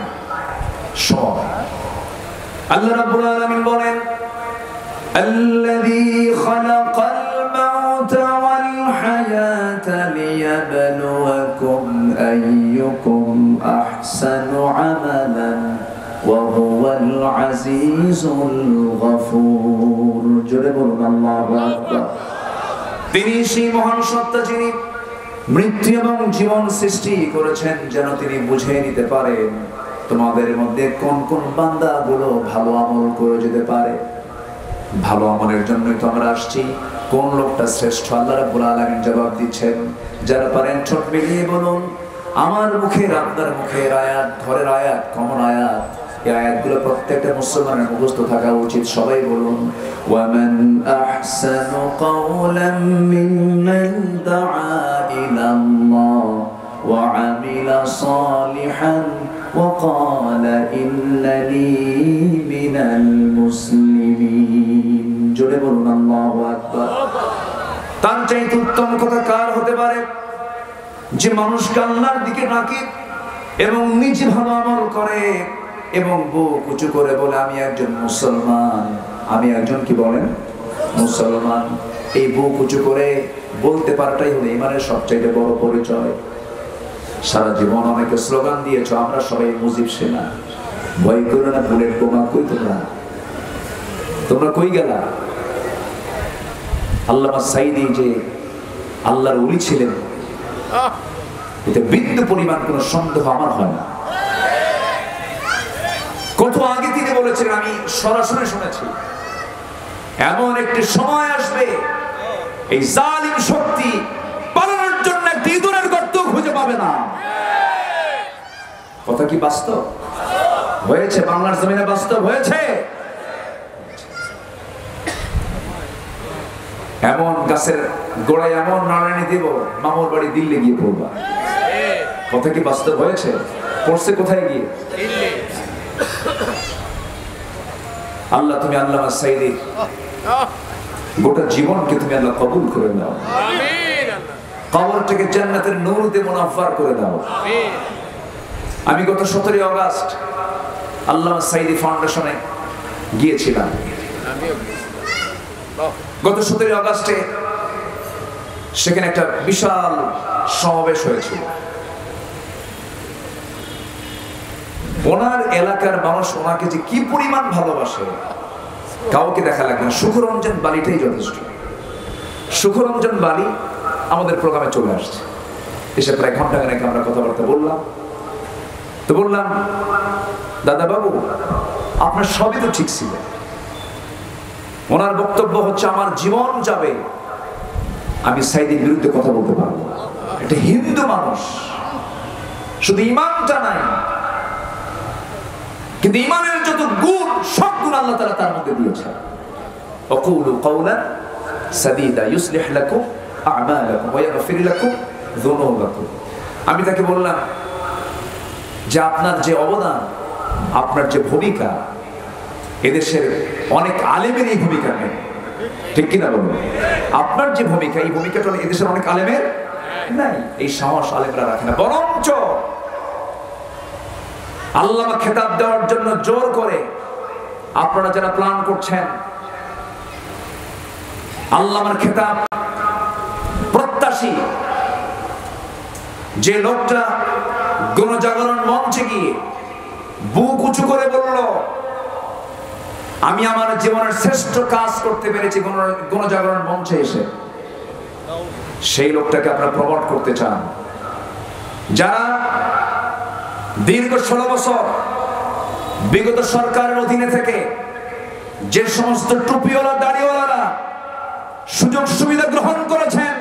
সময়। আল্লাহ রাব্বুল আলামিন বলেন, আল্লাযী খালাকাল মাউতা ওয়াল হায়াতা লিয়াবলুয়াকুম আইয়ুকুম আহসানু আমালান ওয়া হুয়াল আজিজুল গফুর। জোরে বলুন আল্লাহু আকবার। তিনি সেই মহান সত্তা যিনি মৃত্যু এবং জীবন সৃষ্টি করেছেন যেন তিনি বুঝে নিতে পারেন তোমাদের মধ্যে কোন কোন বান্দাগুলো ভালো আমল করে যেতে পারে। ভালো আমলের জন্যই তো আমরা আসছি। কোন লোকটা শ্রেষ্ঠ? আল্লাহ রাব্বুল আলামিন জবাব দিচ্ছেন, যারা পারেন ঠোঁট মিলিয়ে বলুন, আমার মুখের আপনার মুখের আয়াত, ঘরের আয়াত, কমন আয়াত, এই আয়াতগুলো প্রত্যেকটা মুসলমানের মুখস্থ থাকা উচিত। সবাই বলুন, ওয়ামান আহসানু কাওলাম মিম্মান দাআ ইলাল্লাহ ওয়া আমিলা সালিহান ওয়া ক্বালা ইন্নানি মিনাল মুসলিমিন। জোরে বলুন আল্লাহু আকবার। তার চাইতে উত্তম কথা কার হতে পারে যে মানুষকে আল্লাহর দিকে ডাকে এবং নিজে ভালো আমল করে এবং বুক উঁচু করে বলে আমি একজন মুসলমান, আমি একজন কি বলেন মুসলমান। এই বুক উঁচু করে বলতে পারাটাই হলো ইমানের সবচেয়ে বড় পরিচয়। সারা জীবন অনেকে স্লোগান দিয়েছ, আমরা সবাই মুজিব সেনা, ভয় করো না বুলেট বোমা। কই তোমরা কই গেলা? আল্লামা সাইদি যে আল্লাহর ওলি ছিলেন, এতে বিন্দু পরিমাণ কোনো সন্দেহ আমার হয় না। কত আগে তিনি বলেছেন, আমি সরাসরি শুনেছি, এমন একটি সময় আসবে এই জালিম শক্তি পালানোর জন্য একটি ইঁদুরের গর্ত খুঁজে পাবে না। কথা কি বাস্তব হয়েছে? বাংলার জমিনে বাস্তব হয়েছে। এমন গাছের গোড়ায় এমন নাড়ানি দেব, মামুর বাড়ি দিল্লি গিয়ে পড়বা। কথা কি বাস্তব হয়েছে? পড়ছে কোথায় গিয়ে? আল্লাহ তুমি আল্লামা সাইদির গোটা জীবনকে তুমি আল্লাহ কবুল করে নাও। কবরটাকে জান্নাতের নূর দিয়ে মুনাফফার করে দাও। আমি গত 17 আগস্ট আল্লামা সাইদি ফাউন্ডেশনে গিয়েছিলাম। গত 17 আগস্টে সেখানে একটা বিশাল সমাবেশ হয়েছিল। ওনার এলাকার মানুষ ওনাকে যে কি পরিমাণ ভালোবাসে কাউকে দেখা লাগবে না। সুখরঞ্জন বালিটাই যথেষ্ট। সুখরঞ্জন বালি আমাদের প্রোগ্রামে চলে আসছে। এসে প্রায় ঘন্টা খানেক আমরা কথাবার্তা বললাম। তো বললাম, দাদা বাবু আপনার সবই তো ঠিক ছিল। ওনার বক্তব্য হচ্ছে, আমার জীবন যাবে আমি সাইদির বিরুদ্ধে কথা বলতে পারবো না। এটা হিন্দু মানুষ, শুধু ইমানটা নাই, কিন্তু ইমানের যত গুণ সব গুণ আল্লাহ তাআলা তার মধ্যে দিয়েছেন। ওয়াকুলু কাওলান সাদীদা ইউসলিহ লাকুম আ'মালাকুম ওয়া ইয়াগফির লাকুম যুনুবাকুম। আমি তাকে বললাম যে আপনার যে অবদান, আপনার যে ভূমিকা, এদেশের অনেক আলেমের এই ভূমিকা নেই, ঠিক কিনা বলুন? আপনার যে ভূমিকা, এই ভূমিকাটা এদেশের অনেক আলেমের নাই। এই সাহস আলেমরা রাখে না। বরঞ্চ আল্লামা খেতাব দেওয়ার জন্য জোর করে আপনারা যারা প্ল্যান করছেন, আল্লামার খেতাব প্রত্যাশী যে লোকটা গণজাগরণ মঞ্চে গিয়ে বুক উঁচু করে বলল আমি আমার জীবনের শ্রেষ্ঠ কাজ করতে পেরেছি গণজাগরণ মঞ্চে এসে। সেই লোকটাকে আপনারা প্রমোট করতে চান। যারা দীর্ঘ 16 বছর বিগত সরকারের অধীনে থেকে যে সমস্ত টুপিওয়ালা দাড়িওয়ালারা সুযোগ সুবিধা গ্রহণ করেছেন,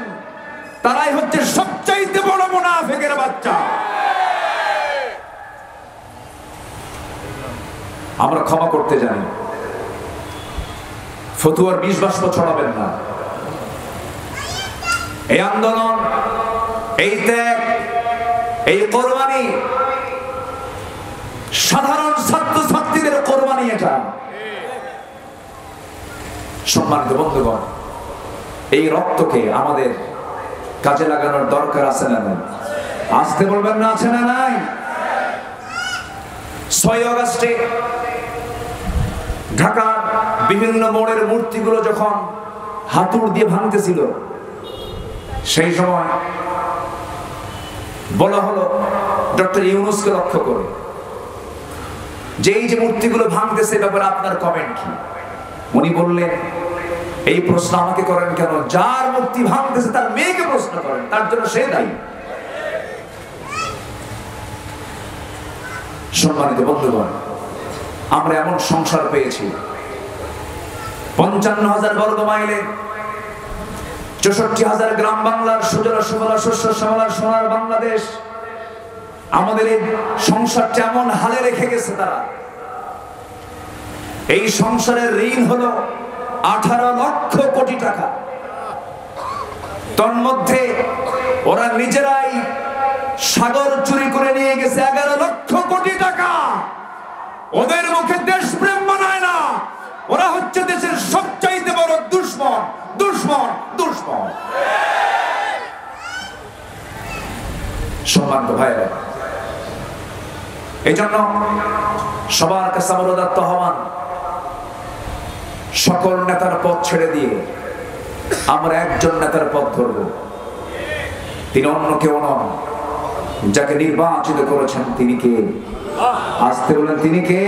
তারাই হচ্ছে সবচাইতে বড় মুনাফিকের বাচ্চা। আমরা ক্ষমা করতে জানি, ফতুয়ার বিষ বাষ্প ছড়াবেন না। এই আন্দোলন, এই ত্যাগ, এই কোরবানি সাধারণ ছাত্র ছাত্রীদের কোরবানি। এটা সম্মানিত বন্ধুগণ, এই রক্তকে আমাদের কাজে লাগানোর দরকার আছে না নাই? আসতে বলবেন না, আছে না নাই? 6 আগস্টে ঢাকার বিভিন্ন মোড়ের মূর্তিগুলো যখন হাতুড় দিয়ে ভাঙতেছিল, সেই সময় বলা হলো ডক্টর ইউনূসকে লক্ষ্য করে যে এই যে মূর্তিগুলো ভাঙতেছে, ব্যাপারে আপনার কমেন্ট কি? উনি বললেন, এই প্রশ্ন আমাকে করেন কেন? যার মূর্তি ভাঙতেছে তার মেয়েকে প্রশ্ন করেন, তার জন্য সে দায়ী। সম্মানিত বন্ধুগণ, আমরা এমন সংসার পেয়েছি 55,000 বর্গ মাইলে 64,000 গ্রাম বাংলার সুজলা সুফলা শস্য শ্যামলার সোনার বাংলাদেশ। আমাদের এই সংসারটা এমন হালে রেখে গেছে তারা। এই সংসারের ঋণ হলো 18 লক্ষ কোটি টাকা। তন্মধ্যে ওরা নিজেরাই সাগর চুরি করে নিয়ে গেছে 11 লক্ষ কোটি টাকা। ওদের মুখে দেশপ্রেম মানায় না, ওরা হচ্ছে দেশের সবচাইতে বড় দুশমন, দুশমন, দুশমন। সম্মানিত ভাইরা, এই জন্য সবার কাছে আমার উদাত্ত আহ্বান, সকল নেতার পথ ছেড়ে দিয়ে আমরা একজন নেতার পথ ধরব। তিনি অন্য কেউ নন, যাকে নির্বাচিত করেছেন তিনি কে? আসতে বলেন, তিনি কে?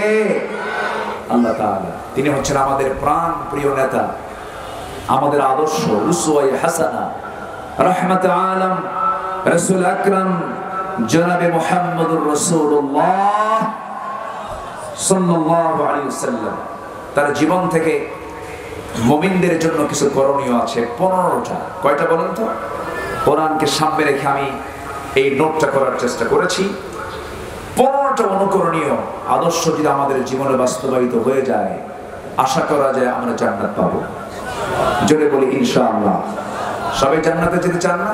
আল্লাহ তাআলা। তিনি হচ্ছেন আমাদের প্রাণ প্রিয় নেতা, আমাদের আদর্শ, উসওয়ায়ে হাসানা, রাহমাতুল আলাম, রাসূল আকরাম জনাবে মুহাম্মদুর রাসূলুল্লাহ সাল্লাল্লাহু আলাইহি ওয়াসাল্লাম। তার জীবন থেকে মুমিনদের জন্য কিছু করণীয় আছে 15টা। কয়টা বলেন তো? কোরআনকে সামনে রেখে আমি এই নোটটা করার চেষ্টা করেছি। 15টা অনুকরণীয় আদর্শ যদি আমাদের জীবনে বাস্তবায়িত হয়ে যায়, আশা করা যায় আমরা জান্নাত পাবো। জোরে বলি ইনশাআল্লাহ। সবাই জান্নাতে যেতে চান না?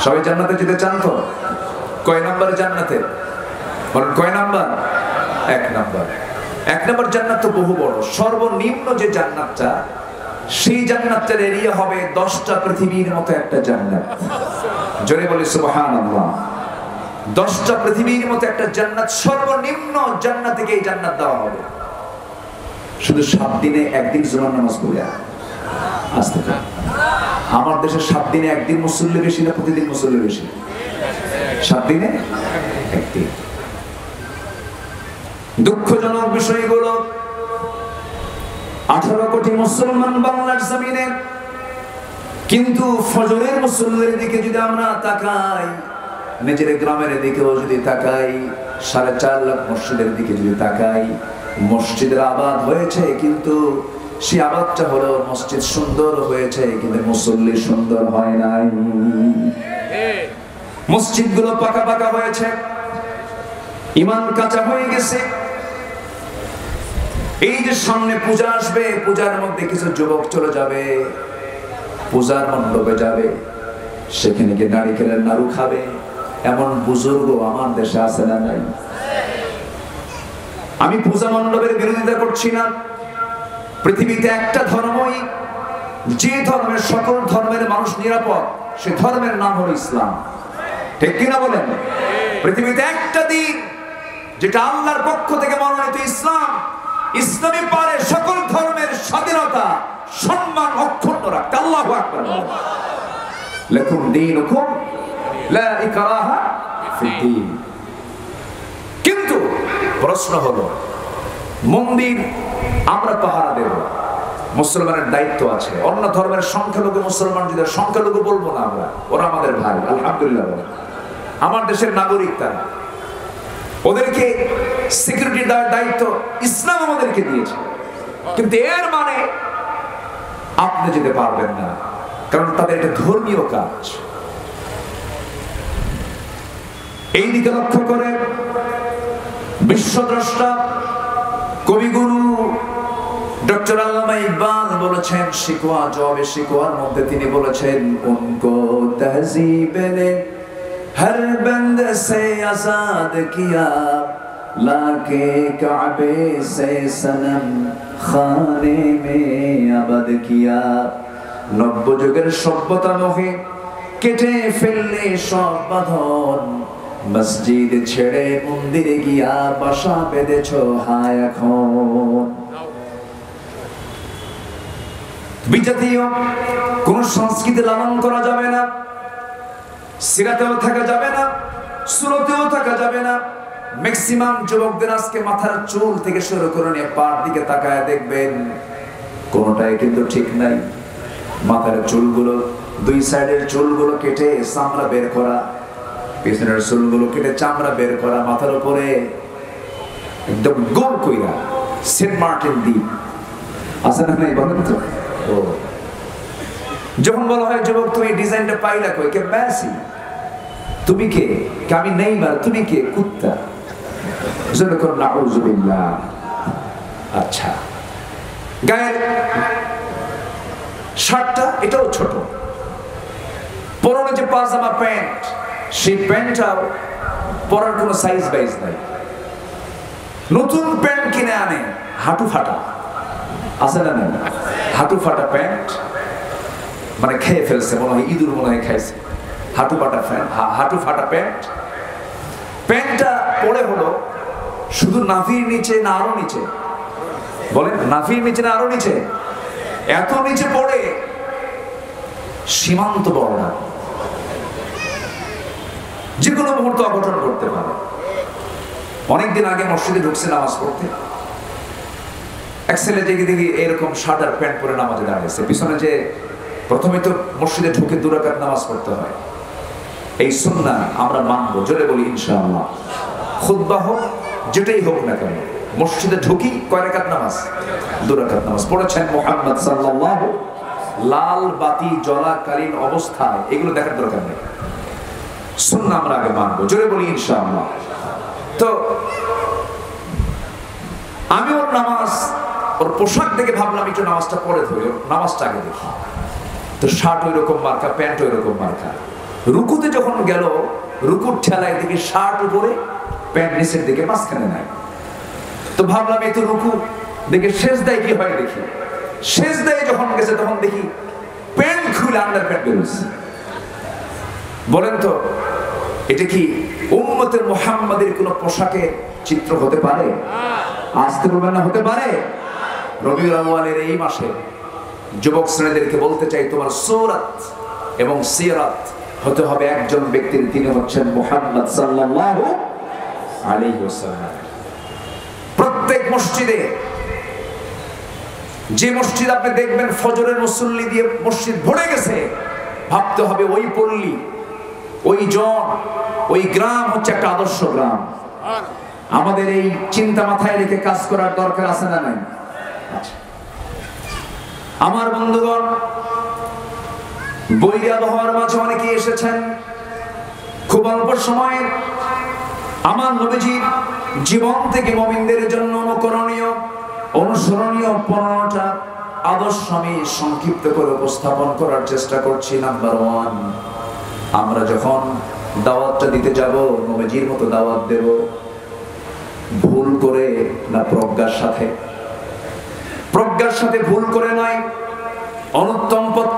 সবাই জান্নাতে যেতে চান তো? কয় নম্বরে জান্নাতে বলেন? কয় নাম্বার? 1 নাম্বার। 1 নাম্বার জান্নাত তো বহু বড়। সর্বনিম্ন যে জান্নাতটা, সেই জান্নাতের এরিয়া হবে 10টা পৃথিবীর মতো একটা জান্নাত। জোরে বলি সুবহানাল্লাহ। 10টা পৃথিবীর মতো একটা জান্নাত, সর্বনিম্ন জান্নাত থেকে এই জান্নাত দেওয়া হবে। শুধু 7 দিনে 1 দিন জুমার নামাজ পড়ে আসতে পারে। আমার দেশে 7 দিনে 1 দিন মুসল্লি বেশি না প্রতিদিন মুসল্লি বেশি? 7 দিনে 1 দিন। দুঃখজনক বিষয়গুলো, 18 কোটি মুসলমান বাংলার জমিনে, কিন্তু ফজরের মুসল্লির দিকে যদি আমরা তাকাই, নিজের গ্রামের দিকেও যদি তাকাই, 4.5 লাখ মসজিদের দিকে যদি তাকাই, মসজিদের আবাদ হয়েছে, কিন্তু সেই আবাদটা হলো মসজিদ সুন্দর হয়েছে, কিন্তু মুসল্লি সুন্দর হয় নাই। মসজিদগুলো পাকা পাকা হয়েছে, ঈমান কাঁচা হয়ে গেছে। এই যে সামনে পূজা আসবে, পূজার মধ্যে কিছু যুবক চলে যাবে, পূজার মণ্ডপে যাবে, সেখানে গিয়ে নারিকেলের নাড়ু খাবে। এমন বুজুর্গ আমার দেশে আছে না নাই? আমি পূজা মণ্ডপের বিরোধিতা করছি না। পৃথিবীতে একটা ধর্মই, যে ধর্মের সকল ধর্মের মানুষ নিরাপদ, সে ধর্মের নাম হলো ইসলাম। ঠিক কিনা বলেন? পৃথিবীতে একটা দিন যেটা আল্লাহর পক্ষ থেকে মনোনীত, ইসলাম। ইসলামী পারে সকল ধর্মের স্বাধীনতা, সম্মান অক্ষুণ্ণ রাখতে। আল্লাহু আকবার। লাকুম দীনুকুম লা ইকরাহা ফিদ্দীন। কিন্তু প্রশ্ন হলো, মন্দির আমরা পাহারা দেব, মুসলমানের দায়িত্ব আছে। অন্য ধর্মের সংখ্যালঘু মুসলমান যদি, সংখ্যালঘু বলবো না আমরা, ওরা আমাদের ভাই, আলহামদুলিল্লাহ। আমার দেশের নাগরিক তারা, ওদেরকে সিকিউরিটি দেওয়ার দায়িত্ব ইসলাম আমাদেরকে দিয়েছে। কিন্তু এর মানে আপনি যেতে পারবেন না, কারণ তাদের এটা ধর্মীয় কাজ। এই দিকে লক্ষ্য করে বিশ্বদ্রষ্টা কবিগুরু ডক্টর আল্লামা ইকবাল বলেছেন, শিকওয়া জবাবে শিকওয়ার মধ্যে তিনি বলেছেন, উनको तहज़ीब ने हर बंद से आजाद किया, लाके काबे से सनम खाने में आबाद किया। নব্য যুগের সভ্যতা মোহে কেটে ফেললে সব বাঁধন, মসজিদ ছেড়ে মন্দিরে গিয়া বাসা বেঁধেছো হায় এখন। বিজাতীয় কোন সংস্কৃতি লালন করা যাবে না, সিরাতেও থাকা যাবে না, সুরতেও থাকা যাবে না। ম্যাক্সিমাম যুবকদের আজকে মাথার চুল থেকে শুরু করে নিয়ে পার দিকে তাকায় দেখবেন কোনটাই কিন্তু ঠিক নাই। মাথার চুলগুলো, দুই সাইডের চুলগুলো কেটে চামড়া বের করা, পিছনের চুলগুলো কেটে চামড়া বের করা, মাথার উপরে একদম গোল কইরা সেন্ট মার্টিন দ্বীপ আছে না, নাই বলেন তো? যখন বলা হয় যুবক তুমি ডিজাইনটা পাইলা কই, কে ব্যাসি, তুমি কে? আমি নেইমার, তুমি কে? কুত্তা। যখন নাউযুবিল্লাহ। আচ্ছা, গায়ের শার্টটা এটাও ছোট, পরনে যে পাজামা প্যান্ট, সেই প্যান্টটাও পরার কোনো সাইজ বাইজ নাই। নতুন প্যান্ট কিনে আনে হাঁটু ফাটা, আছে না? না, হাঁটু ফাটা প্যান্ট, মানে খেয়ে ফেলছে মনে হয়, ইঁদুর মনে হয় খাইছে। হাঁটু ফাটা প্যান্ট, হাঁটু ফাটা প্যান্ট। প্যান্টটা পরে হলো শুধু নাভির নিচে না আরো নিচে? বলেন, নাভির নিচে না আরো নিচে? এত নিচে পড়ে সীমান্ত বর্ণা, যে কোনো মুহূর্তে অঘটন করতে পারে। অনেকদিন আগে মসজিদে ঢুকছে নামাজ পড়তে, এক ছেলে দেখি এরকম শার্ট আর প্যান্ট পরে নামাজে দাঁড়িয়েছে। পিছনে যে প্রথমে তো মসজিদে ঢুকে 2 রাকাত নামাজ পড়তে হয়, এই সুন্নাহ আমরা মানবো, জোরে বলি ইনশাআল্লাহ। খুতবা হোক, যেটাই হোক না কেন, মসজিদে ঢুকি কয় রাকাত নামাজ? 2 রাকাত নামাজ পড়েছেন মুহাম্মদ সাল্লাল্লাহু। লাল বাতি জ্বলাকালীন অবস্থায় এগুলো দেখার দরকার নেই, সুন্নাহ আমরা আগে মানবো, জোরে বলি ইনশাআল্লাহ। তো আমি ওর নামাজ, ওর পোশাক দেখে ভাবলাম একটু নামাজটা পরে ধরে নামাজটা আগে দেখি। তো শার্ট ওই রকম মার্কা, প্যান্ট ওই রকম মার্কা। রুকুতে যখন গেল, রুকুর ঠেলায় দেখি শার্ট উপরে, প্যান্ট নিচের দিকে, মাঝখানে নাই। তো ভাবলাম এই তো রুকু, দেখে শেষ দেয় কি হয় দেখি। শেষ দেয় যখন গেছে তখন দেখি প্যান্ট খুলে আন্ডার প্যান্ট বেরোচ্ছে। বলেন তো এটা কি উম্মতে মুহাম্মাদের কোন পোশাকের চিত্র হতে পারে? আসতে বলবেন না, হতে পারে? রবিউল আউয়ালের এই মাসে যুবক শ্রেণীদেরকে বলতে চাই, তোমার সূরাত এবং সিরাত হতে হবে একজন ব্যক্তির, তিনি হচ্ছেন মুহাম্মদ সাল্লাল্লাহু আলাইহি ওয়াসাল্লাম। প্রত্যেক মসজিদে, যে মসজিদ আপনি দেখবেন ফজরের মুসল্লি দিয়ে মসজিদ ভরে গেছে, ভাবতে হবে ওই পল্লী, ওই জন, ওই গ্রাম হচ্ছে একটা আদর্শ গ্রাম। আমাদের এই চিন্তা মাথায় রেখে কাজ করার দরকার আছে না নাই? আমার বন্ধুগণ, বৈরী আবহাওয়ার মাঝে অনেকে এসেছেন। খুব অল্প সময়ে আমার নবীজির জীবন থেকে মুমিনদের জন্য অনুকরণীয়, অনুসরণীয় 15টা আদর্শ আমি সংক্ষিপ্ত করে উপস্থাপন করার চেষ্টা করছি। নাম্বার 1, আমরা যখন দাওয়াতটা দিতে যাব, নবীজির মতো দাওয়াত দেব, ভুল করে না প্রজ্ঞার সাথে? প্রজ্ঞার সাথে ভুল করে নয়, অনুত্তম পথ